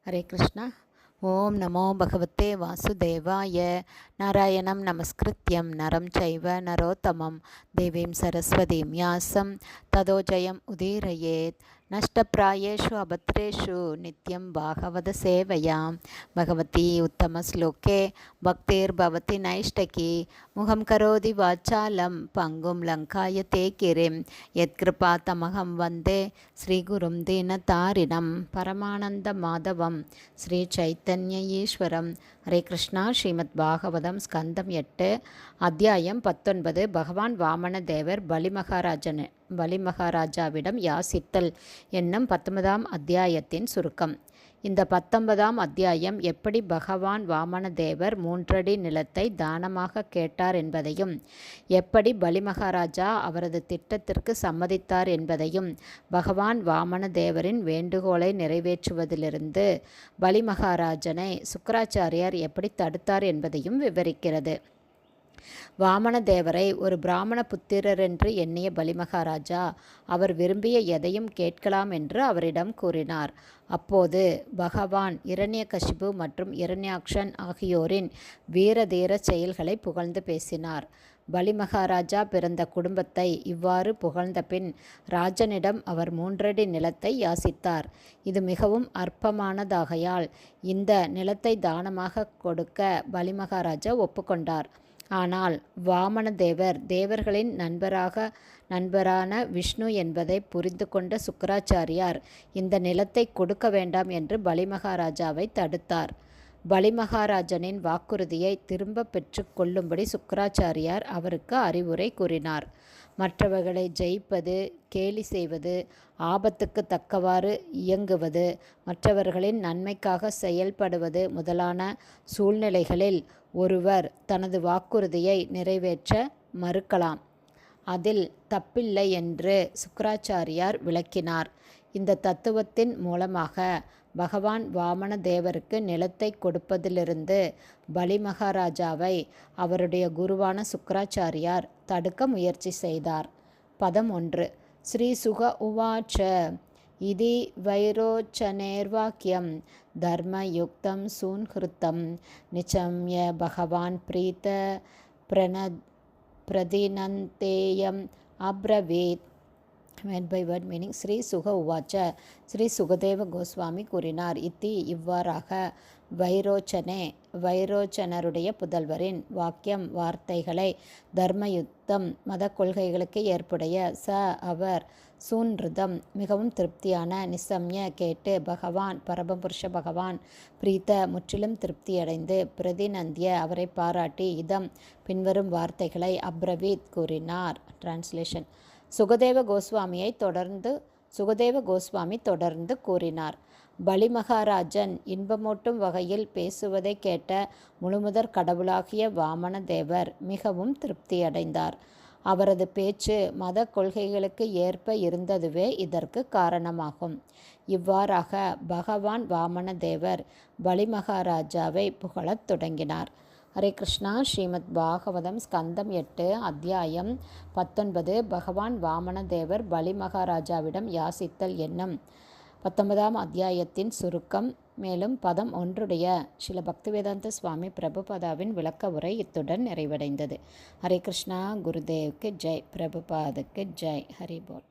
हरे कृष्ण। ओम नमो भगवते वासुदेवाय। नारायणं नमस्कृत्यं नरं चैव नरोत्तमं देवीं सरस्वतीं व्यासं ततो जयम् उदीरयेत्। नष्टप्रायेषु अभद्रेषु नित्यं भागवत सेवयां भगवती उत्तमश्लोके भक्तिर्भवति नैष्टकी। मुखं करोति वाचालं पङ्गुं लङ्कायते गिरिं यत्कृपातमहं वन्दे श्रीगुरुं दीनतारिणं परमानन्दमाधवं श्री चैतन्य ஈஸ்வரம். ஹரே கிருஷ்ணா. ஸ்ரீமத் பாகவதம் ஸ்கந்தம் 8 அத்தியாயம் 19. பகவான் வாமன தேவர் பலிமகாராஜாவிடம் யாசித்தல் என்னும் 19ஆம் அத்தியாயத்தின் சுருக்கம். இந்த 19ஆம் அத்தியாயம் எப்படி பகவான் வாமன தேவர் 3 அடி நிலத்தை தானமாக கேட்டார் என்பதையும், எப்படி பலிமகாராஜா அவரது திட்டத்திற்கு சம்மதித்தார் என்பதையும், பகவான் வாமன தேவரின் வேண்டுகோளை நிறைவேற்றுவதிலிருந்து பலிமகாராஜனை சுக்கராச்சாரியார் எப்படி தடுத்தார் என்பதையும் விவரிக்கிறது. வாமன தேவரை ஒரு பிராமண புத்திரர் என்று எண்ணிய பலிமகாராஜா அவர் விரும்பிய எதையும் கேட்கலாம் என்று அவரிடம் கூறினார். அப்போது பகவான் இரண்யகசிபு மற்றும் இரண்யாக்ஷன் ஆகியோரின் வீரதீர செயல்களை புகழ்ந்து பேசினார். பலிமகாராஜா பிறந்த குடும்பத்தை இவ்வாறு புகழ்ந்த பின் ராஜனிடம் அவர் 3 அடி நிலத்தை யாசித்தார். இது மிகவும் அற்பமானதாகையால் இந்த நிலத்தை தானமாக கொடுக்க பலிமகாராஜா ஒப்புக்கொண்டார். ஆனால் வாமன தேவர் தேவர்களின் நண்பரான விஷ்ணு என்பதை புரிந்து கொண்ட சுக்கராச்சாரியார் இந்த நிலத்தை கொடுக்க வேண்டாம் என்று பலிமகாராஜாவை தடுத்தார். பலிமகாராஜனின் வாக்குறுதியை திரும்ப பெற்று கொள்ளும்படி சுக்கராச்சாரியார் அவருக்கு அறிவுரை கூறினார். மற்றவர்களை ஜெயிப்பது, கேலி செய்வது, ஆபத்துக்கு தக்கவாறு இயங்குவது, மற்றவர்களின் நன்மைக்காக செயல்படுவது முதலான சூழ்நிலைகளில் ஒருவர் தனது வாக்குறுதியை நிறைவேற்ற மறுக்கலாம். அதில் தப்பில்லை என்று சுக்கராச்சாரியார் விளக்கினார். இந்த தத்துவத்தின் மூலமாக பகவான் வாமன தேவருக்கு நிலத்தை கொடுப்பதிலிருந்து பலிமகாராஜாவை அவருடைய குருவான சுக்கராச்சாரியார் தடுக்க முயற்சி செய்தார். பதம் 1. ஸ்ரீ சுக உவாச்ச இதி வைரோச்சனேர்வாக்கியம் தர்மயுக்தம் சூன்ஹிருத்தம் நிச்சம்ய பகவான் பிரீத பிரதினந்தேயம் அப்ரவீத். Word by word meaning. Shri Shuka உவாச்ச ஸ்ரீ சுகதேவ கோஸ்வாமி கூறினார். இவ்வாறாக வைரோச்சனருடைய புதல்வரின் வார்த்தைகளை தர்மயுத்தம் மத கொள்கைகளுக்கு ஏற்புடைய அவர் சூன்ருதம் மிகவும் திருப்தியான நிசம்ய கேட்டு பகவான் பரமபுருஷ பகவான் பிரீத்த முற்றிலும் திருப்தியடைந்து பிரதிநந்திய அவரை பாராட்டி இதம் பின்வரும் வார்த்தைகளை அப்ரவீத் கூறினார். டிரான்ஸ்லேஷன். சுகதேவ கோஸ்வாமி தொடர்ந்து கூறினார். பலிமகாராஜன் இன்பமூட்டும் வகையில் பேசுவதை கேட்ட முழுமுதற் கடவுளாகிய வாமன தேவர் மிகவும் திருப்தியடைந்தார். அவரது பேச்சு மத கொள்கைகளுக்கு ஏற்ப இருந்ததுவே இதற்கு காரணமாகும். இவ்வாறாக பகவான் வாமன தேவர் பலிமகாராஜாவை புகழத் தொடங்கினார். ஹரே கிருஷ்ணா. ஸ்ரீமத் பாகவதம் ஸ்கந்தம் 8 அத்தியாயம் 19. பகவான் வாமன தேவர் பலிமகாராஜாவிடம் யாசித்தல் என்னும் 19ஆம் அத்தியாயத்தின் சுருக்கம். மேலும் பதம் 1 ஸ்ரீல பக்திவேதாந்த சுவாமி பிரபுபாதாவின் விளக்க உரை இத்துடன் நிறைவடைந்தது. ஹரே கிருஷ்ணா. குருதேவுக்கு ஜெய். பிரபுபாதுக்கு ஜெய். ஹரி போல்.